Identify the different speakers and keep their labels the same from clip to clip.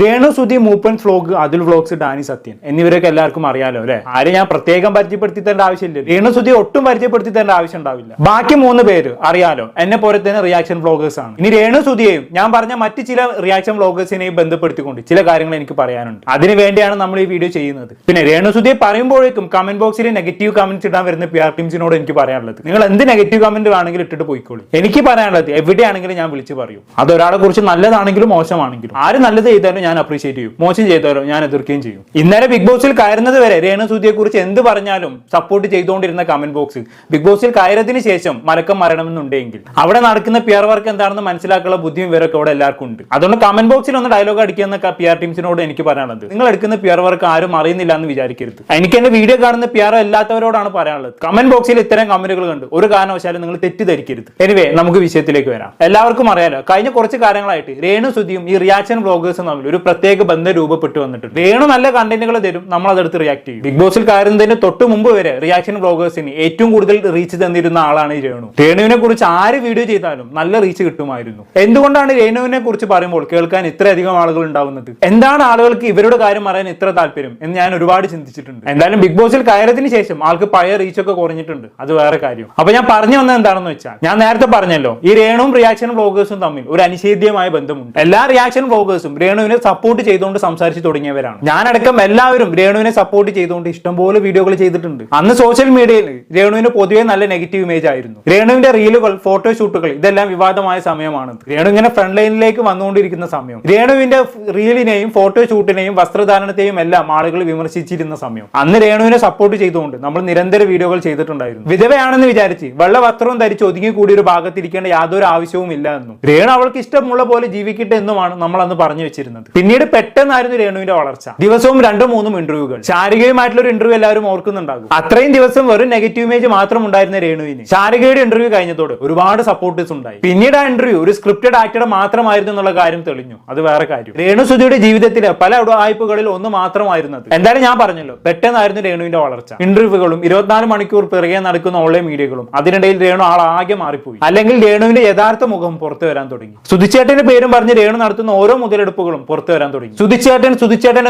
Speaker 1: Renu Sudhi, Mooppan vlog, Athul vlogs, Dani Sathyan എന്നിവരൊക്കെ എല്ലാവർക്കും അറിയാലോ അല്ലെ. ആരും ഞാൻ പ്രത്യേകം പരിചയപ്പെടുത്തി തരേണ്ട ആവശ്യമില്ല. രേണു സുധി ഒട്ടും പരിചയപ്പെടുത്തി തരേണ്ട ആവശ്യം ഉണ്ടാവില്ല. ബാക്കി 3 പേര് അറിയാലോ, എന്നെ പോലെ തന്നെ റിയാക്ഷൻ വ്ലോഗേഴ്സ് ആണ്. ഇനി രേണു സുധിയെയും ഞാൻ പറഞ്ഞ മറ്റു ചില റിയാക്ഷൻ വ്ലോഗേഴ്സിനെയും ബന്ധപ്പെടുത്തിക്കൊണ്ട് ചില കാര്യങ്ങൾ എനിക്ക് പറയാനുണ്ട്. അതിനു വേണ്ടിയാണ് നമ്മൾ ഈ വീഡിയോ ചെയ്യുന്നത്. പിന്നെ രേണു സുധിയെ പറയുമ്പോഴേക്കും കമന്റ് ബോക്സിൽ നെഗറ്റീവ് കമന്റ്സ് ഇടാൻ വരുന്ന PR ടീംസിനോട് എനിക്ക് പറയാനുള്ളത്, നിങ്ങൾ എന്ത് നെഗറ്റീവ് കമന്റ് വേണമെങ്കിലും ഇട്ടിട്ട് പോയിക്കോളി. എനിക്ക് പറയാനുള്ളത് എവിടെയാണെങ്കിലും ഞാൻ വിളിച്ച് പറയും. അത് ഒരാളെ കുറിച്ച് നല്ലതാണെങ്കിലും മോശമാണെങ്കിലും. ആര് നല്ലത് ചെയ്താലും ഞാൻ അപ്രീഷിയേറ്റ് ചെയ്യും, മോശം ചെയ്താലോ ഞാൻ എതിർക്കുകയും ചെയ്യും. ഇന്നലെ ബിഗ് ബോസിൽ കയറുന്നത് വരെ രേണു സുധിയെ കുറിച്ച് എന്ത് പറഞ്ഞാലും സപ്പോർട്ട് ചെയ്തുകൊണ്ടിരുന്ന കമന്റ് ബോക്സ് ബിഗ് ബോസിൽ കയറതിന് ശേഷം മലക്കം മരണമെന്നുണ്ടെങ്കിൽ അവിടെ നടക്കുന്ന PR വർക്ക് എന്താണെന്ന് മനസ്സിലാക്കാനുള്ള ബുദ്ധിയും ഇവരൊക്കെ അവിടെ എല്ലാവർക്കും ഉണ്ട്. അതുകൊണ്ട് കമന്റ് ബോക്സിൽ ഒന്ന് ഡയലോഗ് അടിക്കുന്ന PR ടീംസിനോട് എനിക്ക് പറയാനുള്ളത്, നിങ്ങൾ എടുക്കുന്ന PR വർക്ക് ആരും അറിയുന്നില്ല എന്ന് വിചാരിക്കരുത്. എനിക്ക് എന്റെ വീഡിയോ കാണുന്ന PR എല്ലാത്തവരോടാണ് പറയാനുള്ളത്, കമന്റ് ബോക്സിൽ ഇത്തരം കമന്റുകൾ കണ്ട് ഒരു കാരണവശാലും നിങ്ങൾ തെറ്റിദ്ധരിക്കരുത്. എനിവേ നമുക്ക് വിഷയത്തിലേക്ക് വരാം. എല്ലാവർക്കും അറിയാലോ, കഴിഞ്ഞ കുറച്ച് കാലങ്ങളായിട്ട് രേണു സുധിയും ഈ റിയാക്ഷൻ വ്ലോഗേഴ്സും തമ്മിൽ ഒരു പ്രത്യേക ബന്ധം രൂപപ്പെട്ടു വന്നിട്ടുണ്ട്. രേണു നല്ല കണ്ടന്റുകൾ തരും, നമ്മൾ അതെടുത്ത് റിയാക്ട് ചെയ്യും. ബിഗ് ബോസിൽ കയറുന്നതിന് തൊട്ട് മുമ്പ് വരെ റിയാക്ഷൻ വ്ലോഗേഴ്സിന് ഏറ്റവും കൂടുതൽ റീച്ച് തന്നിരുന്ന ആളാണ് ഈ രേണു. രേണുവിനെ കുറിച്ച് ആര് വീഡിയോ ചെയ്താലും നല്ല റീച്ച് കിട്ടുമായിരുന്നു. എന്തുകൊണ്ടാണ് രേണുവിനെ കുറിച്ച് പറയുമ്പോൾ കേൾക്കാൻ ഇത്രയധികം ആളുകൾ ഉണ്ടാവുന്നത്? എന്താണ് ആളുകൾക്ക് ഇവരുടെ കാര്യം പറയാൻ ഇത്ര താല്പര്യം എന്ന് ഞാൻ ഒരുപാട് ചിന്തിച്ചിട്ടുണ്ട്. എന്തായാലും ബിഗ് ബോസിൽ കയറതിന് ശേഷം ആൾക്ക് പഴയ റീച്ച് ഒക്കെ കുറഞ്ഞിട്ടുണ്ട്, അത് വേറെ കാര്യം. അപ്പൊ ഞാൻ പറഞ്ഞു വന്നത് എന്താണെന്ന് വെച്ചാൽ, ഞാൻ നേരത്തെ പറഞ്ഞല്ലോ, ഈ രേണുവും റിയാക്ഷൻ വ്ലോഗേഴ്സും തമ്മിൽ ഒരു അനിഷേധ്യമായ ബന്ധമുണ്ട്. എല്ലാ റിയാക്ഷൻ വ്ലോഗേഴ്സും രേണുവിനെ സപ്പോർട്ട് ചെയ്തുകൊണ്ട് സംസാരിച്ച് തുടങ്ങിയവരാണ്. ഞാനടക്കം എല്ലാവരും രേണുവിനെ സപ്പോർട്ട് ചെയ്തുകൊണ്ട് ഇഷ്ടംപോലെ വീഡിയോകൾ ചെയ്തിട്ടുണ്ട്. അന്ന് സോഷ്യൽ മീഡിയയിൽ രേണുവിന് പൊതുവെ നല്ല നെഗറ്റീവ് ഇമേജ് ആയിരുന്നു. രേണുവിന്റെ റീലുകൾ, ഫോട്ടോഷൂട്ടുകൾ ഇതെല്ലാം വിവാദമായ സമയമാണ്. രേണു ഇങ്ങനെ ഫ്രണ്ട് ലൈനിലേക്ക് വന്നുകൊണ്ടിരിക്കുന്ന സമയം, രേണുവിന്റെ റീലിനെയും ഫോട്ടോഷൂട്ടിനെയും വസ്ത്രധാരണത്തെയും എല്ലാം ആളുകൾ വിമർശിച്ചിരുന്ന സമയം. അന്ന് രേണുവിനെ സപ്പോർട്ട് ചെയ്തുകൊണ്ട് നമ്മൾ നിരന്തര വീഡിയോകൾ ചെയ്തിട്ടുണ്ടായിരുന്നു. വിധവയാണെന്ന് വിചാരിച്ച് വെള്ള വസ്ത്രവും ധരിച്ച് ഒതുങ്ങി കൂടി ഒരു ഭാഗത്തിരിക്കേണ്ട യാതൊരു ആവശ്യവും ഇല്ല എന്നും, രേണു അവൾക്ക് ഇഷ്ടമുള്ള പോലെ ജീവിക്കട്ടെ എന്നുമാണ് നമ്മൾ അന്ന് പറഞ്ഞു വെച്ചിരുന്നത്. പിന്നീട് പെട്ടെന്നായിരുന്നു രേണുവിന്റെ വളർച്ച. ദിവസവും 2-3 ഇന്റർവ്യൂകൾ, ശാരികയുമായിട്ടുള്ള ഒരു ഇന്റർവ്യൂ എല്ലാവരും ഓർക്കുന്നുണ്ടാകും. അത്രയും ദിവസം വെറും നെഗറ്റീവ് ഇമേജ് മാത്രം ഉണ്ടായിരുന്ന രേണുവിന് ശാരികയുടെ ഇന്റർവ്യൂ കഴിഞ്ഞതോടെ ഒരുപാട് സപ്പോർട്ടേഴ്സ് ഉണ്ടായി. പിന്നീട് ആ ഇന്റർവ്യൂ ഒരു സ്ക്രിപ്റ്റഡ് ആക്ടഡ് മാത്രമായിരുന്നു എന്നുള്ള കാര്യം തെളിഞ്ഞു, അത് വേറെ കാര്യം. രേണു സുധിയുടെ ജീവിതത്തിലെ പല ഉടായ്പകളിൽ ഒന്ന് മാത്രമായിരുന്നത്. എന്തായാലും ഞാൻ പറഞ്ഞല്ലോ, പെട്ടെന്നായിരുന്നു രേണുവിന്റെ വളർച്ച. ഇന്റർവ്യൂകളും 24 മണിക്കൂർ പിറകെ നടക്കുന്ന ഓൺലൈൻ മീഡിയകളും, അതിനിടയിൽ രേണു ആളാകെ മാറിപ്പോയി. അല്ലെങ്കിൽ രേണുവിന്റെ യഥാർത്ഥ മുഖം പുറത്തു വരാൻ തുടങ്ങി. സുധിച്ചേട്ടന്റെ പേരും പറഞ്ഞ് രേണു നടത്തുന്ന ഓരോ മുതലെടുപ്പുകളും പുറത്തു വരാൻ തുടങ്ങി. സുധിച്ചേട്ടൻ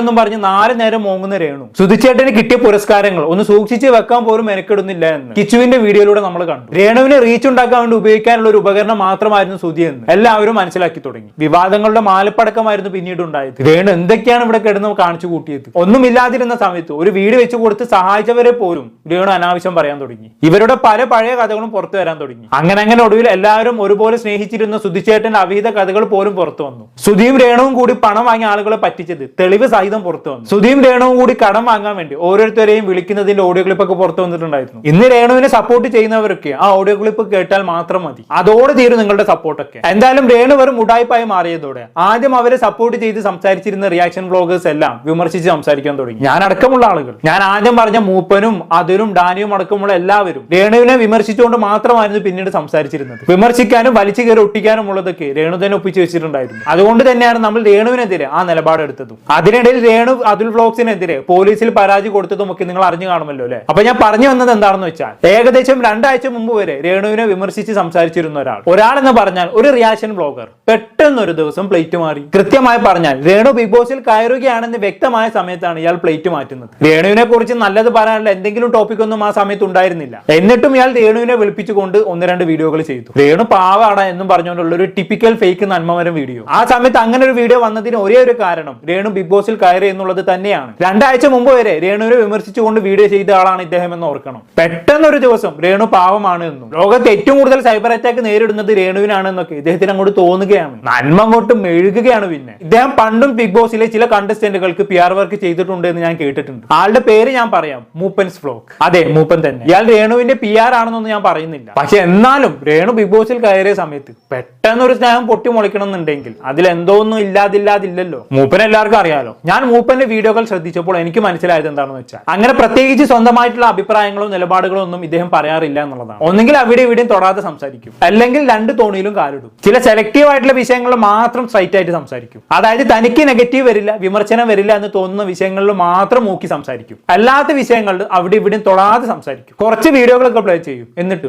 Speaker 1: എന്നും പറഞ്ഞ് 4 നേരം മോങ്ങുന്ന രേണു സുധിച്ചേട്ടന് കിട്ടിയ പുരസ്കാരങ്ങൾ ഒന്ന് സൂക്ഷിച്ച് വെക്കാൻ പോലും മെനക്കെടുന്നില്ല എന്ന് കിച്ചുവിന്റെ വീഡിയോയിലൂടെ നമ്മൾ കണ്ടു. രേണുവിനെ റീച്ച് ഉണ്ടാക്കാൻ വേണ്ടി ഉപയോഗിക്കാനുള്ള ഒരു ഉപകരണം മാത്രമായിരുന്നു സുധി എന്ന് എല്ലാവരും മനസ്സിലാക്കി തുടങ്ങി. വിവാദങ്ങളുടെ മാലപ്പടക്കമായിരുന്നു പിന്നീട് ഉണ്ടായത്. രേണു എന്തൊക്കെയാണ് ഇവിടെ കിടന്ന് കാണിച്ചു കൂട്ടിയത്? ഒന്നുമില്ലാതിരുന്ന സമയത്ത് ഒരു വീട് വെച്ച് കൊടുത്ത് സഹായിച്ചവരെ പോലും രേണു അനാവശ്യം പറയാൻ തുടങ്ങി. ഇവരുടെ പല പഴയ കഥകളും പുറത്തു വരാൻ തുടങ്ങി. അങ്ങനെ ഒടുവിൽ എല്ലാവരും ഒരുപോലെ സ്നേഹിച്ചിരുന്ന സുധിച്ചേട്ടന്റെ അവിഹിത കഥകൾ പോലും പുറത്തു വന്നു. സുധിയും രേണുവും കൂടി പണം വാങ്ങിയ ആളുകളെ പറ്റിച്ചത് തെളിവ് സഹിതം പുറത്തു വന്നു. സുധിയും രേണുവും കൂടി കടം വാങ്ങാൻ വേണ്ടി ഓരോരുത്തരെയും വിളിക്കുന്നതിന്റെ ഓഡിയോ ക്ലിപ്പ് ഒക്കെ പുറത്തു വന്നിട്ടുണ്ടായിരുന്നു. ഇന്ന് രേണുവിനെ സപ്പോർട്ട് ചെയ്യുന്നവരൊക്കെ ആ ഓഡിയോ ക്ലിപ്പ് കേട്ടാൽ മാത്രം മതി, അതോടെ തീരും നിങ്ങളുടെ സപ്പോർട്ടൊക്കെ. എന്തായാലും രേണു വെറും ഉടായ്പായി മാറിയതോടെ ആദ്യം അവരെ സപ്പോർട്ട് ചെയ്ത് സംസാരിച്ചിരുന്ന റിയാക്ഷൻ വ്ലോഗേഴ്സ് എല്ലാം വിമർശിച്ച് സംസാരിക്കാൻ തുടങ്ങി. ഞാൻ അടക്കമുള്ള ആളുകൾ, ഞാൻ ആദ്യം പറഞ്ഞ മൂപ്പനും അതുലും ഡാനിയും അടക്കമുള്ള എല്ലാവരും രേണുവിനെ വിമർശിച്ചുകൊണ്ട് മാത്രമായിരുന്നു പിന്നീട് സംസാരിച്ചിരുന്നത്. വിമർശിക്കാനും വലിച്ചു കയറി ഒട്ടിക്കാനും ഉള്ളതൊക്കെ രേണു തന്നെ ഒപ്പിച്ചു വെച്ചിട്ടുണ്ടായിരുന്നു. അതുകൊണ്ട് തന്നെയാണ് നമ്മൾ രേണുവിനെതിരെ ആ നിലപാടെടുത്തതും. അതിനിടയിൽ രേണു അതുൽ വ്ലോഗ്സിനെതിരെ പോലീസിൽ പരാതി കൊടുത്തതും ഒക്കെ നിങ്ങൾ അറിഞ്ഞു കാണുമല്ലോ അല്ലെ. അപ്പൊ ഞാൻ പറഞ്ഞു വന്നത് എന്താണെന്ന് വെച്ചാൽ, ഏകദേശം 2 ആഴ്ച മുമ്പ് വരെ രേണുവിനെ വിമർശിച്ച് സംസാരിച്ചിരുന്ന ഒരാൾ എന്ന് പറഞ്ഞാൽ ഒരു റിയാക്ഷൻ വ്ലോഗർ പെട്ടെന്ന് ഒരു ദിവസം പ്ലേറ്റ് മാറി. കൃത്യമായി പറഞ്ഞാൽ രേണു ബിഗ് ബോസിൽ കയറുകയാണെന്ന് വ്യക്തമായ സമയത്താണ് ഇയാൾ പ്ലേറ്റ് മാറ്റുന്നത്. രേണുവിനെ കുറിച്ച് നല്ലത് പറയാനുള്ള എന്തെങ്കിലും ടോപ്പിക് ഒന്നും ആ സമയത്ത് ഉണ്ടായിരുന്നില്ല. എന്നിട്ടും ഇയാൾ രേണുവിനെ വിളിപ്പിച്ചുകൊണ്ട് 1-2 വീഡിയോകൾ ചെയ്തു. രേണു പാവാണ് എന്നും പറഞ്ഞുകൊണ്ടുള്ള ഒരു ടിപ്പിക്കൽ ഫേക്ക് നന്മമരം വീഡിയോ. ആ സമയത്ത് അങ്ങനെ ഒരു വീഡിയോ വന്നതിന് ഒരേ ഒരു കാരണം രേണു ബിഗ് ബോസിൽ കയറി എന്നുള്ളത് തന്നെയാണ്. 2 ആഴ്ച മുമ്പ് വരെ രേണുവിനെ വിമർശിച്ചുകൊണ്ട് വീഡിയോ ചെയ്ത ആളാണ് ഇദ്ദേഹം എന്ന് ഓർക്കണം. പെട്ടെന്നൊരു ദിവസം രേണു പാവമാണ് എന്നും ലോകത്ത് ഏറ്റവും കൂടുതൽ സൈബർ അറ്റാക്ക് നേരിടുന്നത് രേണുവിനാണ് എന്നൊക്കെ ഇദ്ദേഹത്തിന് അങ്ങോട്ട് തോന്നുകയാണ്. നന്മ അങ്ങോട്ട് മെഴുകുകയാണ്. പിന്നെ ഇദ്ദേഹം പണ്ടും ബിഗ് ബോസിലെ ചില കണ്ടസ്റ്റന്റുകൾക്ക് PR വർക്ക് ചെയ്തിട്ടുണ്ട് എന്ന് ഞാൻ കേട്ടിട്ടുണ്ട്. ആളുടെ പേര് ഞാൻ പറയാം, മൂപ്പൻസ് വ്ലോഗ്. അതെ, മൂപ്പൻ തന്നെ. ഇയാൾ രേണുവിന്റെ PR ആണെന്നൊന്നും ഞാൻ പറയുന്നില്ല. പക്ഷെ എന്നാലും രേണു ബിഗ് ബോസിൽ കയറിയ സമയത്ത് പെട്ടെന്നൊരു സ്നേഹം പൊട്ടി മുളയ്ക്കണം എന്നുണ്ടെങ്കിൽ അതിലെന്തോന്നും ഇല്ലാതില്ലല്ലോ. മൂപ്പൻ എല്ലാവർക്കും അറിയാലോ. ഞാൻ മൂപ്പന്റെ വീഡിയോകൾ ശ്രദ്ധിച്ചപ്പോൾ എനിക്ക് മനസ്സിലായത് എന്താണെന്ന് വെച്ചാൽ, അങ്ങനെ പ്രത്യേകിച്ച് സ്വന്തമായിട്ടുള്ള അഭിപ്രായങ്ങളോ നിലപാടുകളോ ഒന്നും ഇദ്ദേഹം പറയാറില്ല എന്നുള്ളതാണ്. ഒന്നെങ്കിൽ അവിടെ ഇവിടെയും തൊടാതെ സംസാരിക്കും, അല്ലെങ്കിൽ 2 തോണിയിലും കാലിടും. ചില സെലക്റ്റീവ് ആയിട്ടുള്ള വിഷയങ്ങളിൽ മാത്രം സ്ട്രൈറ്റ് ആയിട്ട് സംസാരിക്കും. അതായത് തനിക്ക് നെഗറ്റീവ് വരില്ല, വിമർശനം വരില്ല എന്ന് തോന്നുന്ന വിഷയങ്ങളിൽ മാത്രം മൂക്കി സംസാരിക്കും. അല്ലാത്ത വിഷയങ്ങളിൽ അവിടെ ഇവിടെയും തൊടാതെ സംസാരിക്കും. കുറച്ച് വീഡിയോകളൊക്കെ പ്ലേ ചെയ്യും, എന്നിട്ട്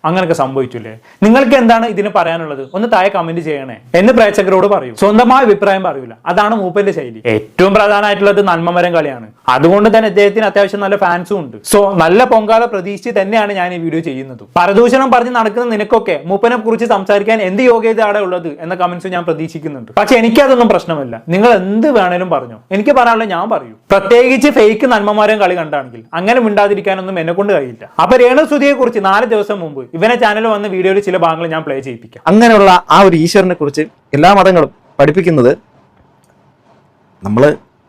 Speaker 1: അങ്ങനെയൊക്കെ സംഭവിച്ചില്ലേ, നിങ്ങൾക്ക് എന്താണ് ഇതിന് പറയാനുള്ളത്, ഒന്ന് താഴെ കമന്റ് ചെയ്യണേ എന്ന് പ്രേക്ഷകരോട് പറയും. സ്വന്തമായ അഭിപ്രായം പറയൂല. പാടില്ല. അതാണ് മൂപ്പന്റെ ശൈലി. ഏറ്റവും പ്രധാനമായിട്ടുള്ളത് നന്മമരം കളിയാണ്. അതുകൊണ്ട് തന്നെ അദ്ദേഹത്തിന് അത്യാവശ്യം നല്ല ഫാൻസും ഉണ്ട്. സോ നല്ല പൊങ്കാല പ്രതീക്ഷിച്ച് തന്നെയാണ് ഞാൻ ഈ വീഡിയോ ചെയ്യുന്നത്. പരദൂഷണം പറഞ്ഞ് നടക്കുന്ന നിനക്കൊക്കെ മൂപ്പനെ കുറിച്ച് സംസാരിക്കാൻ എന്ത് യോഗ്യത അവിടെ ഉള്ളത് എന്ന കമന്റ്സ് ഞാൻ പ്രതീക്ഷിക്കുന്നുണ്ട്. പക്ഷെ എനിക്കതൊന്നും പ്രശ്നമല്ല. നിങ്ങൾ എന്ത് വേണേലും പറഞ്ഞോ, എനിക്ക് പറയാനുള്ള ഞാൻ പറയൂ. പ്രത്യേകിച്ച് ഫേക്ക് നന്മമരം കളി കണ്ടാണെങ്കിൽ അങ്ങനെ മിണ്ടാതിരിക്കാനൊന്നും എന്നെ കൊണ്ട് കഴിയില്ല. അപ്പൊ രേണുസുതിയെ കുറിച്ച് 4 ദിവസം മുമ്പ് ഇവനെ ചാനലിൽ വന്ന വീഡിയോയിൽ ചില ഭാഗങ്ങൾ ഞാൻ പ്ലേ ചെയ്യിപ്പിക്കാം.
Speaker 2: അങ്ങനെയുള്ള ആ ഒരു ഈശ്വരനെ കുറിച്ച് എല്ലാ മതങ്ങളും പഠിപ്പിക്കുന്നത് നമ്മൾ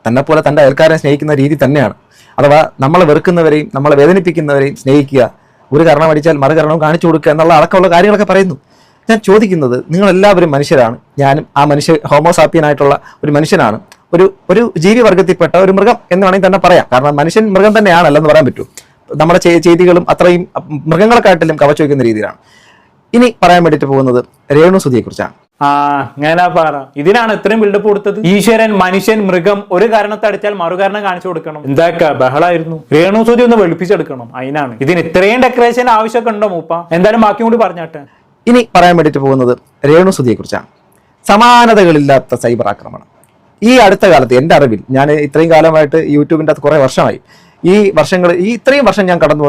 Speaker 2: തന്നെ പോലെ തൻ്റെ അയൽക്കാരെ സ്നേഹിക്കുന്ന രീതി തന്നെയാണ്. അഥവാ നമ്മളെ വെറുക്കുന്നവരെയും നമ്മളെ വേദനിപ്പിക്കുന്നവരെയും സ്നേഹിക്കുക, ഒരു കരണം അടിച്ചാൽ മറുകരണവും കാണിച്ചു കൊടുക്കുക എന്നുള്ള അടക്കമുള്ള കാര്യങ്ങളൊക്കെ പറയുന്നു. ഞാൻ ചോദിക്കുന്നത്, നിങ്ങളെല്ലാവരും മനുഷ്യരാണ്. ഞാനും ആ ഹോമോസാപ്പിയനായിട്ടുള്ള ഒരു മനുഷ്യനാണ്. ഒരു ജീവിവർഗത്തിൽപ്പെട്ട ഒരു മൃഗം എന്ന് വേണമെങ്കിൽ തന്നെ പറയാം. കാരണം മനുഷ്യൻ മൃഗം തന്നെയാണല്ലെന്ന് പറയാൻ പറ്റൂ. നമ്മുടെ ചെയ്തികളും അത്രയും മൃഗങ്ങളെക്കാട്ടിലും കവച്ചു വയ്ക്കുന്ന രീതിയിലാണ്. ഇനി പറയാൻ വേണ്ടിയിട്ട് പോകുന്നത് രേണുസുതിയെ കുറിച്ചാണ്.
Speaker 1: അങ്ങനെ പറ. ഇതിനാണ് ഇത്രയും ബിൽഡപ്പ് കൊടുത്തത്. ഈശ്വരൻ, മനുഷ്യൻ, മൃഗം ഒരു കാരണത്തെ അടിച്ചാൽ മറുകാരണം കാണിച്ചു കൊടുക്കണം. എന്താക്കാ ബഹളായിരുന്നു. രേണുസുതി ഒന്ന് വെളുപ്പിച്ചെടുക്കണം. അതിനാണ് ഇതിന് ഇത്രയും ഡെക്കറേഷൻ ആവശ്യമൊക്കെ ഉണ്ടോ മൂപ്പ? എന്തായാലും ബാക്കി കൂടി പറഞ്ഞാട്ടെ.
Speaker 2: ഇനി പറയാൻ വേണ്ടിയിട്ട് പോകുന്നത് രേണുസുതിയെ കുറിച്ചാണ്. സമാനതകളില്ലാത്ത സൈബർ ആക്രമണം. ഈ അടുത്ത കാലത്ത് എൻ്റെ അറിവിൽ, ഞാൻ ഇത്രയും കാലമായിട്ട് യൂട്യൂബിൻ്റെ അകത്ത് കുറേ വർഷമായി, ഇത്രയും വർഷം ഞാൻ കടന്നു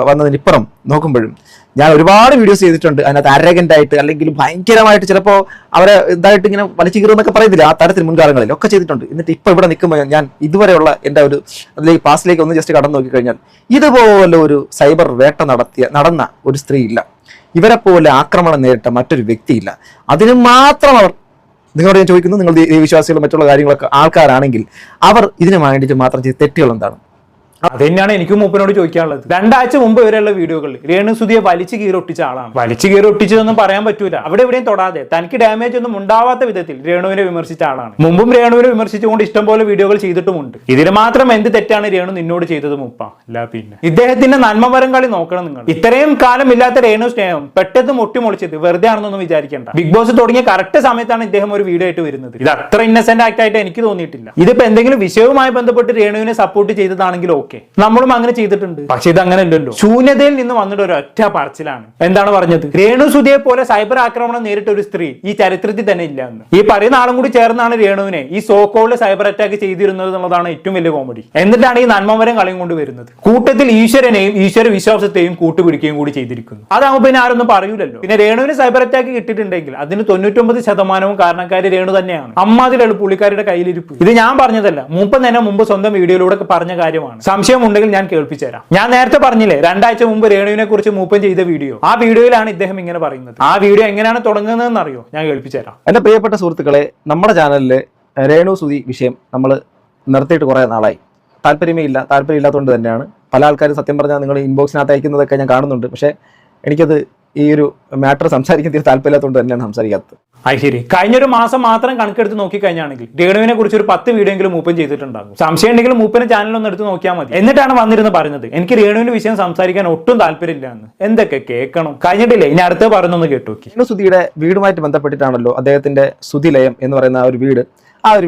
Speaker 2: വന്നതിനിപ്പുറം നോക്കുമ്പോഴും ഞാൻ ഒരുപാട് വീഡിയോസ് ചെയ്തിട്ടുണ്ട്. അതിനകത്ത് അരഗൻ്റ് ആയിട്ട് അല്ലെങ്കിൽ ഭയങ്കരമായിട്ട് ചിലപ്പോൾ അവരെ ഇതായിട്ട് ഇങ്ങനെ വലിച്ചു കീറുന്നൊക്കെ പറയുന്നില്ല, ആ തരത്തിൽ മുൻകാലങ്ങളിൽ ഒക്കെ ചെയ്തിട്ടുണ്ട്. എന്നിട്ട് ഇപ്പോൾ ഇവിടെ നിൽക്കുമ്പോൾ ഞാൻ ഇതുവരെയുള്ള എൻ്റെ അതിലേക്ക് പാസ്റ്റിലേക്ക് ഒന്ന് ജസ്റ്റ് കടന്നു നോക്കിക്കഴിഞ്ഞാൽ ഇതുപോലെ ഒരു സൈബർ വേട്ട നടന്ന ഒരു സ്ത്രീ ഇല്ല. ഇവരെ പോലെ ആക്രമണം നേരിട്ട മറ്റൊരു വ്യക്തിയില്ല. അതിന് മാത്രം അവർ, നിങ്ങളോട് ഞാൻ ചോദിക്കുന്നു, നിങ്ങൾ വിശ്വാസികളും മറ്റുള്ള കാര്യങ്ങളൊക്കെ ആൾക്കാരാണെങ്കിൽ അവർ ഇതിനു വേണ്ടിയിട്ട് മാത്രം ചെയ്ത തെറ്റുകൾ എന്താണ്?
Speaker 1: അത് തന്നെയാണ് എനിക്കും മൂപ്പനോട് ചോദിക്കാനുള്ളത്. 2 ആഴ്ച മുമ്പ് വരെയുള്ള വീഡിയോകളിൽ രേണുസുതിയെ വലിച്ചു കീറി ഒട്ടിച്ച ആളാണ്. വലിച്ചു കീറി ഒട്ടിച്ചതൊന്നും പറയാൻ പറ്റൂല. അവിടെ എവിടെയും തൊടാതെ തനിക്ക് ഡാമേജ് ഒന്നും ഉണ്ടാവാത്ത വിധത്തിൽ രേണുവിനെ വിമർശിച്ച ആളാണ്. മുമ്പും രേണുവിനെ വിമർശിച്ചുകൊണ്ട് ഇഷ്ടംപോലെ വീഡിയോകൾ ചെയ്തിട്ടുമുണ്ട്. ഇതിന് മാത്രം എന്ത് തെറ്റാണ് രേണു നിന്നോട് ചെയ്തത് മൂപ്പ? അല്ല പിന്നെ ഇദ്ദേഹത്തിന്റെ നന്മമരം കളി നോക്കണം നിങ്ങൾ. ഇത്രയും കാലം ഇല്ലാത്ത രേണു സ്നേഹം പെട്ടെന്ന് മുട്ടിമൊളിച്ചത് വെറുതെ ആണെന്നൊന്നും വിചാരിക്കേണ്ട. ബിഗ് ബോസ് തുടങ്ങിയ കറക്റ്റ് സമയത്താണ് ഇദ്ദേഹം ഒരു വീഡിയോ ആയിട്ട് വരുന്നത്. ഇത് അത്ര ഇന്നസെന്റ് ആക്ട് ആയിട്ട് എനിക്ക് തോന്നിയിട്ടില്ല. ഇതിപ്പോ എന്തെങ്കിലും വിഷയവുമായി ബന്ധപ്പെട്ട് രേണുവിനെ സപ്പോർട്ട് ചെയ്തതാണെങ്കിലും ഓക്കെ, നമ്മളും അങ്ങനെ ചെയ്തിട്ടുണ്ട്. പക്ഷെ ഇത് അങ്ങനെ അല്ലല്ലോ. ശൂന്യതയിൽ നിന്ന് വന്നിട്ട് ഒരു ഒറ്റ പറച്ചിലാണ്. എന്താണ് പറഞ്ഞത്? രേണുസുതിയെ പോലെ സൈബർ ആക്രമണം നേരിട്ട ഒരു സ്ത്രീ ഈ ചരിത്രത്തിൽ തന്നെ ഇല്ല എന്ന്. ഈ പറയുന്ന ആളും കൂടി ചേർന്നാണ് രേണുവിനെ ഈ സോക്കോൾഡ് സൈബർ അറ്റാക്ക് ചെയ്തിരുന്നത് എന്നുള്ളതാണ് ഏറ്റവും വലിയ കോമഡി. എന്നിട്ടാണ് ഈ നന്മമരം കളിയും കൊണ്ട് വരുന്നത്. കൂട്ടത്തിൽ ഈശ്വരനെയും ഈശ്വര വിശ്വാസത്തെയും കൂട്ടുപിടിക്കുകയും കൂടി ചെയ്തിരിക്കുന്നു. അതാകുമ്പോൾ പിന്നെ ആരൊന്നും പറയൂലല്ലോ. പിന്നെ രേണുവിന് സൈബർ അറ്റാക്ക് കിട്ടിയിട്ടുണ്ടെങ്കിൽ അതിന് 99% കാരണക്കാരി രേണു തന്നെയാണ്. അമ്മാതിലുള്ള പുള്ളിക്കാരുടെ കയ്യിലിരിപ്പ്. ഇത് ഞാൻ പറഞ്ഞതല്ല, മുമ്പ് സ്വന്തം വീഡിയോയിലൂടെ പറഞ്ഞ കാര്യമാണ്. സംശയമുണ്ടെങ്കിൽ ഞാൻ കേൾപ്പിച്ചു തരാം. ഞാൻ നേരത്തെ പറഞ്ഞില്ലേ 2 ആഴ്ച മുമ്പ് രേണുവിനെ കുറിച്ച് മൂപ്പൻ ചെയ്ത വീഡിയോ, ആ വീഡിയോയിലാണ് ഇദ്ദേഹം ഇങ്ങനെ പറയുന്നത്. ആ വീഡിയോ എങ്ങനെയാണ് തുടങ്ങുന്നതെന്ന് അറിയോ? ഞാൻ കേൾപ്പിച്ചു തരാം.
Speaker 2: എന്റെ പ്രിയപ്പെട്ട സുഹൃത്തുക്കളെ, നമ്മുടെ ചാനലിലെ രേണുസുതി വിഷയം നമ്മൾ നിർത്തിയിട്ട് കുറെ നാളായി. താല്പര്യമില്ലാത്തതുകൊണ്ട് തന്നെയാണ്. പല ആൾക്കാരും സത്യം പറഞ്ഞാൽ നിങ്ങൾ ഇൻബോക്സിനകത്ത് അയക്കുന്നതൊക്കെ ഞാൻ കാണുന്നുണ്ട്. പക്ഷേ എനിക്കത് ഈ ഒരു മാറ്റർ സംസാരിക്കാൻ തീരെ താല്പര്യമില്ലാത്തതുകൊണ്ട് തന്നെയാണ് സംസാരിക്കാത്തത്.
Speaker 1: ശരി, കഴിഞ്ഞൊരു മാസം മാത്രം കണക്കെടുത്ത് നോക്കിക്കഴിഞ്ഞാണെങ്കിൽ രേണുവിനെ കുറിച്ച് ഒരു 10 വീഡിയോയെങ്കിലും മൂപ്പൻ ചെയ്തിട്ടുണ്ടാകും. സംശയം ഉണ്ടെങ്കിൽ മൂപ്പനെ ചാനലൊന്നും എടുത്ത് നോക്കിയാൽ മതി. എന്നിട്ടാണ് വന്നിരുന്ന് പറയുന്നത് എനിക്ക് രേണുവിന്റെ വിഷയം സംസാരിക്കാൻ ഒട്ടും താല്പര്യമില്ല എന്ന്. എന്തൊക്കെ കേൾക്കണം. കഴിഞ്ഞിട്ടില്ലേ, ഇനി അടുത്ത് പറയുന്നൊന്ന് കേട്ടോക്കി.
Speaker 2: രേണുസുതിയുടെ വീടുമായിട്ട് ബന്ധപ്പെട്ടിട്ടാണല്ലോ അദ്ദേഹത്തിന്റെ സുതിലയം എന്ന് പറയുന്ന ആ ഒരു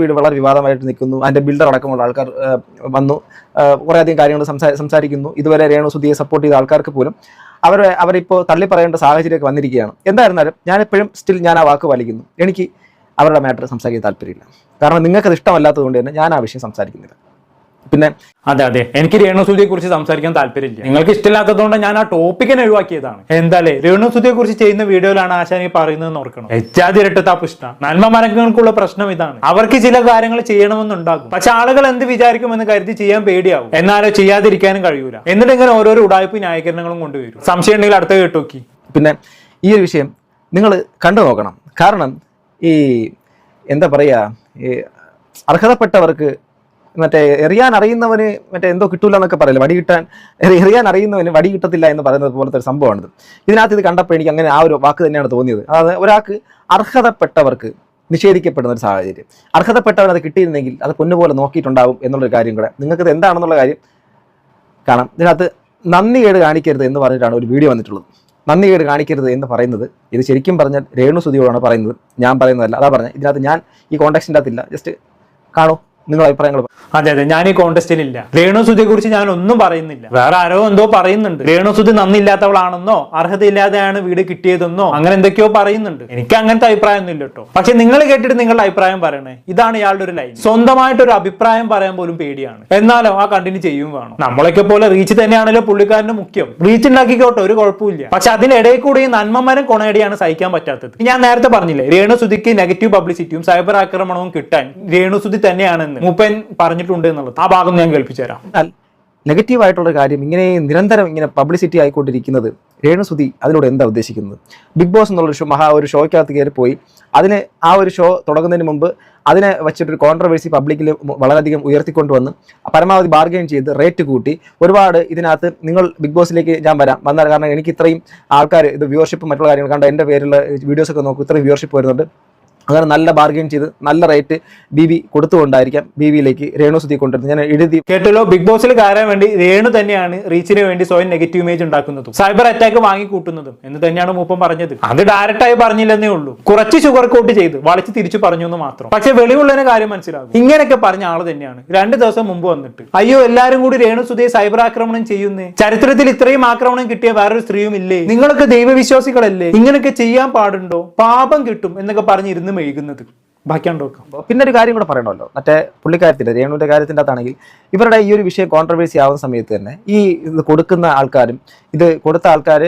Speaker 2: വീട് വളരെ വിവാദമായിട്ട് നിൽക്കുന്നു. അതിന്റെ ബിൽഡർ അടക്കമുള്ള ആൾക്കാർ വന്നു കുറേയധികം കാര്യങ്ങൾ സംസാരിക്കുന്നു. ഇതുവരെ രേണുസുതിയെ സപ്പോർട്ട് ചെയ്ത ആൾക്കാർക്ക് പോലും അവരിപ്പോൾ തള്ളി പറയേണ്ട സാഹചര്യമൊക്കെ വന്നിരിക്കുകയാണ്. എന്തായിരുന്നാലും ഞാനെപ്പോഴും ഞാൻ ആ വാക്ക് പാലിക്കുന്നു. എനിക്ക് അവരുടെ മാറ്റർ സംസാരിക്കാൻ താല്പര്യമില്ല. കാരണം നിങ്ങൾക്കത് ഇഷ്ടമല്ലാത്തത് കൊണ്ട് തന്നെ ഞാൻ ആ വിഷയം സംസാരിക്കുന്നില്ല. പിന്നെ
Speaker 1: അതെ, എനിക്ക് രേണുസുതിയെ കുറിച്ച് സംസാരിക്കാൻ താല്പര്യമില്ല. നിങ്ങൾക്ക് ഇഷ്ടമില്ലാത്തതുകൊണ്ട് ഞാൻ ആ ടോപ്പിക്കിനെ ഒഴിവാക്കിയതാണ്. എന്തായാലും രേണുസുതിയെ കുറിച്ച് ചെയ്യുന്ന വീഡിയോയിലാണ് ആശാനി പറയുന്നതെന്ന് ഓർക്കണം. എച്ചാതിരട്ടത്താപ്പ് ഇഷ്ടം. നന്മമരങ്ങൾക്കുള്ള പ്രശ്നം ഇതാണ്. അവർക്ക് ചില കാര്യങ്ങൾ ചെയ്യണമെന്നുണ്ടാകും. പക്ഷെ ആളുകൾ എന്ത് വിചാരിക്കുമെന്ന് കരുതി ചെയ്യാൻ പേടിയാവും. എന്നാലോ ചെയ്യാതിരിക്കാനും കഴിയൂല. എന്നിട്ട് ഇങ്ങനെ ഓരോരോ ഉടായ്പ ന്യായീകരണങ്ങളും കൊണ്ടുവരും. സംശയം ഉണ്ടെങ്കിൽ അടുത്ത കേട്ടോക്കി.
Speaker 2: പിന്നെ ഈ ഒരു വിഷയം നിങ്ങൾ കണ്ടു നോക്കണം. കാരണം ഈ എന്താ പറയുക, അർഹതപ്പെട്ടവർക്ക് എറിയാൻ അറിയുന്നവന് എന്തോ കിട്ടൂല എന്നൊക്കെ പറയില്ല. എറിയാൻ അറിയുന്നവന് വടി കിട്ടത്തില്ല എന്ന് പറയുന്നത് പോലത്തെ ഒരു സംഭവമാണിത്. ഇതിനകത്ത് ഇത് കണ്ടപ്പോൾ എനിക്ക് അങ്ങനെ ആ ഒരു വാക്ക് തന്നെയാണ് തോന്നിയത്. അതായത് ഒരാൾക്ക് അർഹതപ്പെട്ടവർക്ക് നിഷേധിക്കപ്പെടുന്ന ഒരു സാഹചര്യം, അർഹതപ്പെട്ടവരത് കിട്ടിയിരുന്നെങ്കിൽ അത് പൊന്നുപോലെ നോക്കിയിട്ടുണ്ടാവും എന്നുള്ളൊരു കാര്യം കൂടെ നിങ്ങൾക്കിത് എന്താണെന്നുള്ള കാര്യം കാണാം. ഇതിനകത്ത് നന്ദികേട് കാണിക്കരുത് എന്ന് പറഞ്ഞിട്ടാണ് ഒരു വീഡിയോ വന്നിട്ടുള്ളത്. നന്ദികേട് കാണിക്കരുത് എന്ന് പറയുന്നത് ഇത് ശരിക്കും പറഞ്ഞാൽ രേണുസുതിയോടാണ് പറയുന്നത്, ഞാൻ പറയുന്നതല്ല. അതാ പറഞ്ഞത്. ഇതിനകത്ത് ഞാൻ ഈ കോണ്ടാക്സിൻ്റെ അകത്തില്ല. ജസ്റ്റ് കാണൂ. നിങ്ങളുടെ അഭിപ്രായങ്ങൾ
Speaker 1: അതെ അതെ, ഞാൻ ഈ കോൺടെസ്റ്റിൽ ഇല്ല. രേണുസുതിയെ കുറിച്ച് ഞാൻ ഒന്നും പറയുന്നില്ല. വേറെ ആരോ എന്തോ പറയുന്നുണ്ട്, രേണുസുതി നന്ദിയില്ലാത്തവളാണെന്നോ അർഹതയില്ലാതെയാണ് വീട് കിട്ടിയതെന്നോ അങ്ങനെ എന്തൊക്കെയോ പറയുന്നുണ്ട്. എനിക്ക് അങ്ങനത്തെ അഭിപ്രായം ഒന്നും ഇല്ല കേട്ടോ. പക്ഷെ നിങ്ങൾ കേട്ടിട്ട് നിങ്ങളുടെ അഭിപ്രായം പറയണേ. ഇതാണ് ഇയാളുടെ ഒരു ലൈൻ. സ്വന്തമായിട്ടൊരു അഭിപ്രായം പറയാൻ പോലും പേടിയാണ്, എന്നാലോ ആ കണ്ടിന്യൂ ചെയ്യും വേണം. നമ്മളൊക്കെ പോലെ റീച്ച് തന്നെയാണല്ലോ പുള്ളിക്കാരന് മുഖ്യം. റീച്ച് ഉണ്ടാക്കിക്കോട്ടെ, ഒരു കുഴപ്പമില്ല. പക്ഷെ അതിനിടയിൽ കൂടി ഈ നന്മമരം കൊണയടിയാണ് സഹിക്കാൻ പറ്റാത്തത്. ഞാൻ നേരത്തെ പറഞ്ഞില്ലേ, രേണുസുതിക്ക് നെഗറ്റീവ് പബ്ലിസിറ്റിയും സൈബർ ആക്രമണവും കിട്ടാൻ രേണുസുതി തന്നെയാണെന്ന് മൂപ്പൻ പറഞ്ഞിട്ടുണ്ട് എന്നുള്ളത്. ആ ഭാഗം ഞാൻ കേൾപ്പിച്ചു തരാം.
Speaker 2: നെഗറ്റീവായിട്ടുള്ള കാര്യം ഇങ്ങനെ നിരന്തരം ഇങ്ങനെ പബ്ലിസിറ്റി ആയിക്കൊണ്ടിരിക്കുന്നത് രേണുസുതി അതിലൂടെ എന്താ ഉദ്ദേശിക്കുന്നത്? ബിഗ് ബോസ് എന്നുള്ളൊരു ഒരു ഷോയ്ക്കകത്ത് കയറി പോയി അതിന് ആ ഒരു ഷോ തുടങ്ങുന്നതിന് മുമ്പ് അതിനെ വെച്ചിട്ടൊരു കോൺട്രവേഴ്സി പബ്ലിക്കിൽ വളരെയധികം ഉയർത്തിക്കൊണ്ടുവന്ന് പരമാവധി ബാർഗെയിൻ ചെയ്ത് റേറ്റ് കൂട്ടി ഒരുപാട് ഇതിനകത്ത് നിങ്ങൾ ബിഗ് ബോസിലേക്ക് ഞാൻ വന്നാൽ കാരണം എനിക്ക് ഇത്രയും ആൾക്കാർ ഇത് വ്യൂവർഷിപ്പ് മറ്റുള്ള കാര്യങ്ങൾ കണ്ട എൻ്റെ പേരിലുള്ള വീഡിയോസൊക്കെ നോക്കും, ഇത്രയും വ്യൂവർഷിപ്പ് വരുന്നുണ്ട്. അങ്ങനെ നല്ല ബാർഗെയിൻ ചെയ്ത് നല്ല റേറ്റ് ബി കൊടുത്തുകൊണ്ടായിരിക്കാം ബിയിലേക്ക് രേണുസുതി കൊണ്ടുവരുന്നത്. ഞാൻ എഴുതി
Speaker 1: കേട്ടല്ലോ, ബിഗ് ബോസിൽ കയറാൻ വേണ്ടി രേണു തന്നെയാണ് റീച്ചിന് വേണ്ടി സ്വയം നെഗറ്റീവ് ഇമേജ് ഉണ്ടാക്കുന്നതും സൈബർ അറ്റാക്ക് വാങ്ങിക്കൂട്ടുന്നതും എന്ന് തന്നെയാണ് മൂപ്പം പറഞ്ഞത്. അത് ഡയറക്റ്റ് ആയി പറഞ്ഞില്ലെന്നേ ഉള്ളൂ, കുറച്ച് ഷുഗർ കോട്ട് ചെയ്ത് വളച്ച് തിരിച്ചു പറഞ്ഞു എന്ന് മാത്രം. പക്ഷെ വെളിവുള്ളതിന് കാര്യം മനസ്സിലാകും. ഇങ്ങനെയൊക്കെ പറഞ്ഞ ആള് തന്നെയാണ് 2 ദിവസം മുമ്പ് വന്നിട്ട് അയ്യോ എല്ലാരും കൂടി രേണുസുതിയെ സൈബർ ആക്രമണം ചെയ്യുന്നേ, ചരിത്രത്തിൽ ഇത്രയും ആക്രമണം കിട്ടിയ വേറൊരു സ്ത്രീയും ഇല്ലേ, നിങ്ങളൊക്കെ ദൈവവിശ്വാസികളല്ലേ, ഇങ്ങനെയൊക്കെ ചെയ്യാൻ പാടുണ്ടോ, പാപം കിട്ടും എന്നൊക്കെ പറഞ്ഞിരുന്ന് മെഴുകുന്നത്.
Speaker 2: പിന്നെ ഒരു കാര്യം കൂടെ പറയണമല്ലോ, മറ്റേ പുള്ളിക്കാരത്തിന്റെ രേണുവിന്റെ കാര്യത്തിൻ്റെ അകത്താണെങ്കിൽ ഇവരുടെ ഈ ഒരു വിഷയം കോൺട്രവേഴ്സി ആവുന്ന സമയത്ത് തന്നെ ഈ ഇത് കൊടുക്കുന്ന ആൾക്കാരും ഇത് കൊടുത്ത ആൾക്കാർ,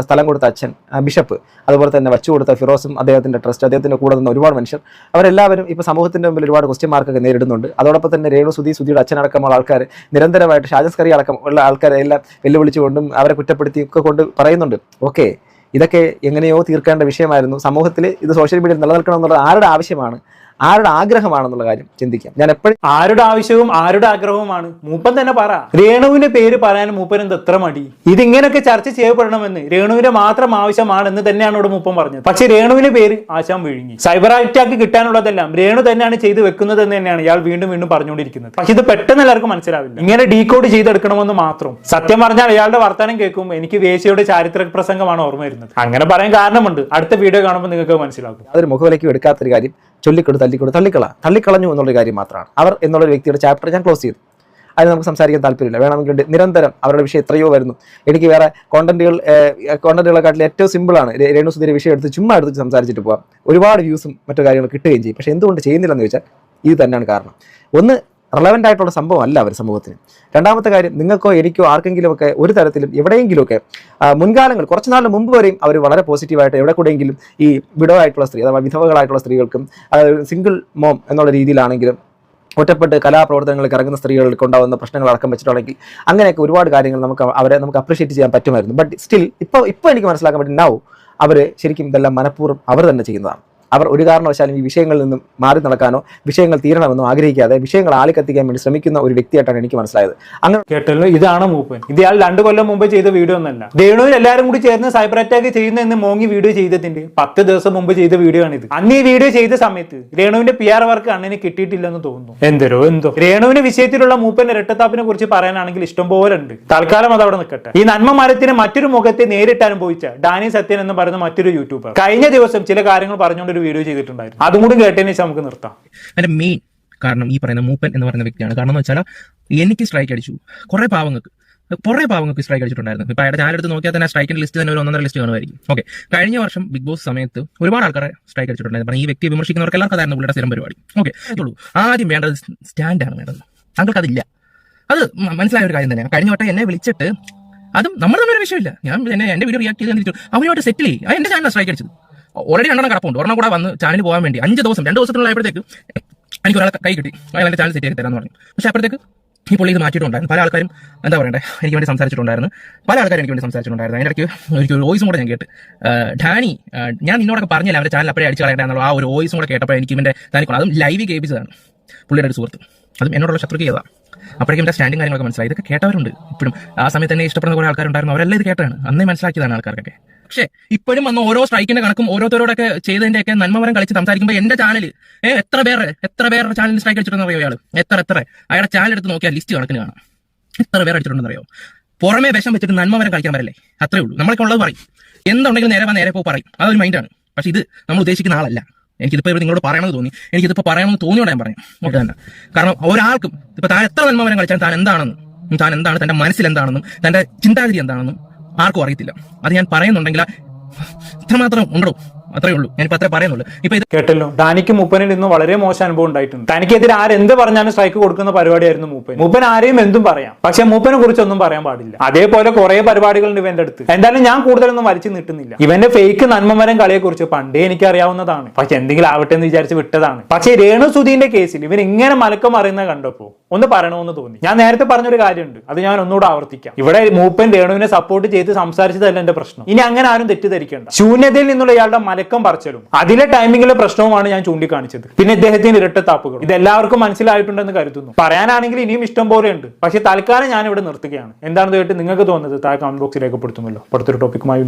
Speaker 2: സ്ഥലം കൊടുത്ത അച്ഛൻ, ബിഷപ്പ്, അതുപോലെ തന്നെ വച്ചു കൊടുത്ത ഫിറോസും അദ്ദേഹത്തിന്റെ ട്രസ്റ്റ്, അദ്ദേഹത്തിന്റെ കൂടെ നിന്ന് ഒരുപാട് മനുഷ്യർ, അവരെല്ലാവരും ഇപ്പോൾ സമൂഹത്തിന്റെ മുമ്പിൽ ഒരുപാട് ക്വസ്റ്റ്യൻ മാർക്കൊക്കെ നേരിടുന്നുണ്ട്. അതോടൊപ്പം തന്നെ സുധിയുടെ അച്ഛനടക്കമുള്ള ആൾക്കാർ നിരന്തരമായിട്ട് ഷാജസ്കറി അടക്കം ഉള്ള ആൾക്കാരെ എല്ലാം വെല്ലുവിളിച്ചുകൊണ്ടും അവരെ കുറ്റപ്പെടുത്തി ഒക്കെ കൊണ്ട് പറയുന്നുണ്ട്. ഓക്കെ, ഇതൊക്കെ എങ്ങനെയോ തീർക്കേണ്ട വിഷയമായിരുന്നു. സമൂഹത്തിൽ ഇത് സോഷ്യൽ മീഡിയയിൽ നിലനിൽക്കണം എന്നുള്ളത് ആരുടെ ആവശ്യമാണ്, ആരുടെ ആഗ്രഹമാണെന്നുള്ള കാര്യം ചിന്തിക്കാം. ഞാൻ എപ്പോഴും
Speaker 1: ആരുടെ ആവശ്യവും ആരുടെ ആഗ്രഹവുമാണ്. മൂപ്പൻ തന്നെ പറ, രേണുവിന്റെ പേര് പറയാൻ മൂപ്പൻ എന്ത് എത്ര മടി? ഇതിങ്ങനെയൊക്കെ ചർച്ച ചെയ്യപ്പെടണമെന്ന് രേണുവിന്റെ മാത്രം ആവശ്യമാണെന്ന് തന്നെയാണ് ഇവിടെ മൂപ്പൻ പറഞ്ഞത്. പക്ഷെ രേണുവിന്റെ പേര് ആശാൻ വിഴുങ്ങി. സൈബർ അറ്റാക്ക് കിട്ടാനുള്ളതെല്ലാം രേണു തന്നെയാണ് ചെയ്ത് വെക്കുന്നത് എന്ന് തന്നെയാണ് ഇയാൾ വീണ്ടും വീണ്ടും പറഞ്ഞുകൊണ്ടിരിക്കുന്നത്. പക്ഷെ ഇത് പെട്ടെന്ന് എല്ലാവർക്കും മനസ്സിലാവില്ല. ഇങ്ങനെ ഡീകോഡ് ചെയ്തെടുക്കണമെന്ന് മാത്രം. സത്യം പറഞ്ഞാൽ ഇയാളുടെ വർത്തമാനം കേൾക്കുമ്പോൾ എനിക്ക് വേശ്യയുടെ ചാരിത്ര പ്രസംഗമാണ് ഓർമ്മ വരുന്നത്. അങ്ങനെ പറയാൻ കാരണമുണ്ട്, അടുത്ത വീഡിയോ കാണുമ്പോൾ നിങ്ങൾക്ക് മനസ്സിലാക്കും.
Speaker 2: അതൊരു മുഖവിലേക്ക് എടുക്കാത്തൊരു കാര്യം, ചൊല്ലിക്കൊടു തള്ളിക്കളഞ്ഞു എന്നുള്ള കാര്യം മാത്രമാണ്. അവർ എന്നുള്ള വ്യക്തിയുടെ ചാപ്റ്റർ ഞാൻ ക്ലോസ് ചെയ്തു. അതിന് നമുക്ക് സംസാരിക്കാൻ താല്പര്യമില്ല. വേണമെങ്കിൽ നിരന്തരം അവരുടെ വിഷയം എത്രയോ വരുന്നു. എനിക്ക് വേറെ കോണ്ടന്റുകളെക്കാട്ടിൽ ഏറ്റവും സിമ്പിളാണ് രേണുസുധിയുടെ വിഷയം എടുത്ത് ചുമ്മാ എടുത്ത് സംസാരിച്ചിട്ട് പോകാം. ഒരുപാട് വ്യൂസും മറ്റു കാര്യങ്ങൾ കിട്ടുകയും ചെയ്യും. പക്ഷെ എന്തുകൊണ്ട് ചെയ്യുന്നില്ലെന്ന് ചോദിച്ചാൽ ഇത് തന്നെയാണ് കാരണം. ഒന്ന്, റെലവൻ്റ് ആയിട്ടുള്ള സംഭവം അല്ല അവർ സമൂഹത്തിന്. രണ്ടാമത്തെ കാര്യം, നിങ്ങൾക്കോ എനിക്കോ ആർക്കെങ്കിലുമൊക്കെ ഒരു തരത്തിലും എവിടെയെങ്കിലുമൊക്കെ മുൻകാലങ്ങൾ കുറച്ച് നാളിന് മുമ്പ് വരെയും അവർ വളരെ പോസിറ്റീവായിട്ട് എവിടെ കൂടെയെങ്കിലും ഈ വിഡോ ആയിട്ടുള്ള സ്ത്രീ അഥവാ വിധവകളായിട്ടുള്ള സ്ത്രീകൾക്കും സിംഗിൾ മോം എന്നുള്ള രീതിയിലാണെങ്കിലും ഒറ്റപ്പെട്ട് കലാപ്രവർത്തനങ്ങൾക്ക് ഇറങ്ങുന്ന സ്ത്രീകൾക്ക് ഉണ്ടാകുന്ന പ്രശ്നങ്ങൾ അടക്കം വെച്ചിട്ടുണ്ടെങ്കിൽ അങ്ങനെയൊക്കെ ഒരുപാട് കാര്യങ്ങൾ അവരെ അപ്രിഷ്യേറ്റ് ചെയ്യാൻ പറ്റുമായിരുന്നു. ബട്ട് സ്റ്റിൽ ഇപ്പോൾ എനിക്ക് മനസ്സിലാക്കാൻ പറ്റും, നൗ അവർ ശരിക്കും ഇതെല്ലാം മനഃപൂർവ്വം അവർ തന്നെ ചെയ്യുന്നതാണ്. അവർ ഒരു കാരണവശാലും ഈ വിഷയങ്ങളിൽ നിന്നും മാറി നടക്കാനോ വിഷയങ്ങൾ തീരണമെന്നോ ആഗ്രഹിക്കാതെ വിഷയങ്ങൾ ആളിക്കത്തിക്കാൻ വേണ്ടി ശ്രമിക്കുന്ന ഒരു വ്യക്തിയായിട്ടാണ് എനിക്ക് മനസ്സിലായത്. അങ്ങനെ
Speaker 1: കേട്ടല്ലോ, ഇതാണ് മൂപ്പൻ. ഇത് ഇയാൾ 2 കൊല്ലം മുമ്പ് ചെയ്ത വീഡിയോ ഒന്നല്ല. രേണുവിൽ എല്ലാവരും കൂടി ചേർന്ന് സൈബർ അറ്റാക്ക് ചെയ്യുന്ന എന്ന് മോങ്ങി വീഡിയോ ചെയ്തതിന്റെ 10 ദിവസം മുമ്പ് ചെയ്ത വീഡിയോ ആണിത്. അന്ന് ഈ വീഡിയോ ചെയ്ത സമയത്ത് രേണുവിന്റെ PR വർക്ക് അണ്ണന് കിട്ടിയിട്ടില്ലെന്ന് തോന്നുന്നു. എന്തോ രേണുവിന്റെ വിഷയത്തിലുള്ള മൂപ്പന്റെ ഇരട്ടത്താപ്പിനെ കുറിച്ച് പറയാനാണെങ്കിൽ ഇഷ്ടംപോലെ ഉണ്ട്. തൽക്കാലം അത് അവിടെ നിൽക്കട്ടെ. ഈ നന്മ മരത്തിന് മറ്റൊരു മുഖത്തെ നേരിട്ട് അനുഭവിച്ച ഡാനി സത്യൻ എന്ന് പറയുന്ന മറ്റൊരു യൂട്യൂബർ കഴിഞ്ഞ ദിവസം ചില കാര്യങ്ങൾ പറഞ്ഞുകൊണ്ട് വീഡിയോ ചെയ്തിട്ടുണ്ടായിരുന്നു. അതും കൂടി കേട്ടതിന് ശേഷം നമുക്ക് നിർത്താം.
Speaker 3: അതിന്റെ മെയിൻ കാരണം ഈ പറയുന്ന മൂപ്പൻ എന്ന് പറയുന്ന വ്യക്തിയാണ്. കാരണം എന്ന് വെച്ചാൽ എനിക്ക് സ്ട്രൈക്ക് അടിച്ചു, കുറെ പാവങ്ങൾക്ക് സ്ട്രൈക്ക് അടിച്ചിട്ടുണ്ടായിരുന്നു. ഇപ്പൊ അയാളുടെ ചാനൽ എടുത്ത് നോക്കിയാൽ തന്നെ സ്ട്രൈക്കിന്റെ ലിസ്റ്റ് തന്നെ ഒരു 1.5 ലിസ്റ്റ് കാണുമായിരിക്കും. ഓക്കെ, കഴിഞ്ഞ വർഷം ബിഗ് ബോസ് സമയത്ത് ഒരുപാട് ആൾക്കാരെ സ്ട്രൈക്ക് അടിച്ചിട്ടുണ്ടായിരുന്നു. ഈ വ്യക്തിയെ വിമർശിക്കുന്നവർക്ക് എല്ലാവർക്കും അതായിരുന്നു പുള്ളിയുടെ സ്ഥിരം പരിപാടി. ഓക്കെ, ആദ്യം വേണ്ടത് സ്റ്റാൻഡാണ് വേണ്ടത്. താങ്കൾക്ക് അതില്ല, അത് മനസ്സിലായ ഒരു കാര്യം തന്നെയാണ്. കഴിഞ്ഞ വട്ടം എന്നെ വിളിച്ചിട്ട് അതും നമ്മൾ തമ്മിലൊരു വിഷയമില്ല, ഞാൻ എന്റെ വീഡിയോ റിയാക്ട് ചെയ്ത് അവരുമായിട്ട് സെറ്റിൽ ചെയ്യും. എന്റെ ചാനൽ സ്ട്രൈക്ക് അടിച്ചത് ഓൾറെഡി 2 കിടപ്പുണ്ട്. ഒരെണ്ണം കൂടെ വന്ന് ചാനൽ പോകാൻ വേണ്ടി 2 ദിവസത്തിനുള്ളപ്പോഴത്തേക്ക് എനിക്ക് ഒരാളെ കൈ കിട്ടി, അയാൾ എന്റെ ചാനൽ സെറ്റ് ചെയ്ത് തരാമെന്ന് പറഞ്ഞു. പക്ഷെ അപ്പോഴത്തേക്ക് ഈ പുള്ളി ഇത് മാറ്റിയിട്ടുണ്ടായിരുന്നു. പല ആൾക്കാരും എന്താ പറയണ്ടേ എനിക്ക് വേണ്ടി സംസാരിച്ചിട്ടുണ്ടായിരുന്നു. അതിൻ്റെ ഇടയ്ക്ക് ഒരു വോയിസും കൂടെ ഞാൻ കേട്ട്, ഡാനി ഞാൻ നിന്നോടൊക്കെ പറഞ്ഞില്ല അവരുടെ ചാനൽ അപ്പോഴേ അടിച്ചു കളയണ്ട എന്നുള്ള ആ ഒരു വോയിസും കൂടെ കേട്ടപ്പോൾ എനിക്ക് ഇവന്റെ താനിക്കണം. അതും ലൈവ് കേൾപ്പിച്ചതാണ് പുള്ളിയുടെ ഒരു സുഹൃത്ത്, അതും എന്നോടുള്ള ശത്രുക്ക് ചെയ്തതാണ്. അപ്പോഴേക്കും എൻ്റെ സ്റ്റാൻഡിങ് കാര്യങ്ങളൊക്കെ മനസ്സിലായി. ഇതൊക്കെ കേട്ടവരുണ്ട് ഇപ്പോഴും. ആ സമയത്ത് തന്നെ ഇഷ്ടപ്പെടുന്ന കുറേ ആൾക്കാരുണ്ടായിരുന്നു, അവരെല്ലാം ഇത് കേട്ടാണ്. അന്നേ മനസ്സിലാക്കിയതാണ് ആൾക്കാർക്കൊക്കെ. പക്ഷേ ഇപ്പോഴും വന്ന് ഓരോ സ്ട്രൈക്കിന്റെ കണക്കും ഓരോരുത്തരോടൊക്കെ ചെയ്തതിന്റെയൊക്കെ നന്മവരം കളിച്ച് സംസാരിക്കുമ്പോൾ എന്റെ ചാനൽ എത്ര പേരുടെ ചാനലിൽ സ്ട്രൈക്ക് അടിച്ചിട്ടുണ്ടെന്ന് അറിയോ? എത്ര അയാളുടെ ചാനൽ എടുത്ത് നോക്കിയാൽ ലിസ്റ്റ് കണക്കിന് കാണാം. എത്ര പേർ അടിച്ചിട്ടുണ്ടെന്ന് അറിയോ? പുറമേ വിഷം വെച്ചിട്ട് നന്മവരം കളിക്കാൻ വരല്ലേ, അത്രേ ഉള്ളൂ. നമ്മളൊക്കെ ഉള്ളത് പറയും, എന്തുണ്ടെങ്കിലും നേരെ പോ പറയും, അതൊരു മൈൻഡാണ്. പക്ഷെ ഇത് നമ്മൾ ഉദ്ദേശിക്കുന്ന ആളല്ല. എനിക്കിതിപ്പോൾ ഇവിടെ നിങ്ങളോട് പറയണമെന്ന് തോന്നി, എനിക്കിതിപ്പോൾ പറയണമെന്ന് തോന്നിയോടെ ഞാൻ പറഞ്ഞു ഓക്കെ തന്നെ. കാരണം ഒരാൾക്കും ഇപ്പൊ താൻ എത്ര നന്മവരം കളിച്ചാൽ താൻ എന്താണ് തന്റെ മനസ്സിൽ എന്താണെന്നും തന്റെ ചിന്താഗതി എന്താണെന്നും ആർക്കും അറിയത്തില്ല. അത് ഞാൻ പറയുന്നുണ്ടെങ്കിൽ ഇത്രമാത്രം ഉണ്ടോ, അത്രേ ഉള്ളൂ. ഞാനിപ്പോ അത്രേ പറയുന്നുള്ളൂ. ഇപ്പൊ ഇത്
Speaker 1: കേട്ടല്ലോ, ഡാനിക്ക് മൂപ്പനിൽ നിന്ന് വളരെ മോശം അനുഭവം ഉണ്ടായിട്ടുണ്ട്. തനിക്കെതിരെ ആരെന്ത് പറഞ്ഞാലും സ്ട്രൈക്ക് കൊടുക്കുന്ന പരിപാടിയായിരുന്നു മൂപ്പൻ ആരെയും എന്തും പറയാം, പക്ഷെ മൂപ്പനെ കുറിച്ച് ഒന്നും പറയാൻ പാടില്ല. അതേപോലെ കുറെ പരിപാടികളുണ്ട് ഇവന്റെ അടുത്ത്. എന്തായാലും ഞാൻ കൂടുതലൊന്നും വലിച്ചു നീട്ടുന്നില്ല. ഇവന്റെ ഫേക്ക് നന്മമരം കളിയെ കുറിച്ച് പണ്ടേ എനിക്ക് അറിയാവുന്നതാണ്, പക്ഷെ എന്തെങ്കിലും ആവട്ടെ എന്ന് വിചാരിച്ച് വിട്ടതാണ്. പക്ഷേ രേണു സുധീന്റെ കേസിൽ ഇവൻ ഇങ്ങനെ മലക്കം അറിയുന്നത് കണ്ടപ്പോ ഒന്ന് പറയണമെന്ന് തോന്നി. ഞാൻ നേരത്തെ പറഞ്ഞൊരു കാര്യമുണ്ട്, അത് ഞാൻ ഒന്നുകൂടെ ആവർത്തിക്കാം. ഇവിടെ മൂപ്പൻ രേണുവിനെ സപ്പോർട്ട് ചെയ്ത് സംസാരിച്ചതല്ല എന്റെ പ്രശ്നം. ഇനി അങ്ങനെ ആരും തെറ്റിദ്ധരിക്കേണ്ട. ശൂന്യതയിൽ നിന്നുള്ള ഇയാളുടെ മലക്കം പറിച്ചലും അതിലെ ടൈമിങ്ങിലെ പ്രശ്നവുമാണ് ഞാൻ ചൂണ്ടിക്കാണിച്ചത്. പിന്നെ ഇദ്ദേഹത്തിന്റെ ഇരട്ടത്താപ്പുകൾ ഇത് എല്ലാവർക്കും മനസ്സിലായിട്ടുണ്ടെന്ന് കരുതുന്നു. പറയാനാണെങ്കിൽ ഇനിയും ഇഷ്ടം പോലെ ഉണ്ട്, പക്ഷെ തൽക്കാലം ഞാൻ ഇവിടെ നിർത്തുകയാണ്. എന്താണെന്ന് കേട്ട് നിങ്ങൾക്ക് തോന്നുന്നത് താഴെ കമന്റ് ബോക്സിൽ രേഖപ്പെടുത്തുമല്ലോ. അടുത്തൊരു ടോപ്പിക്കുമായി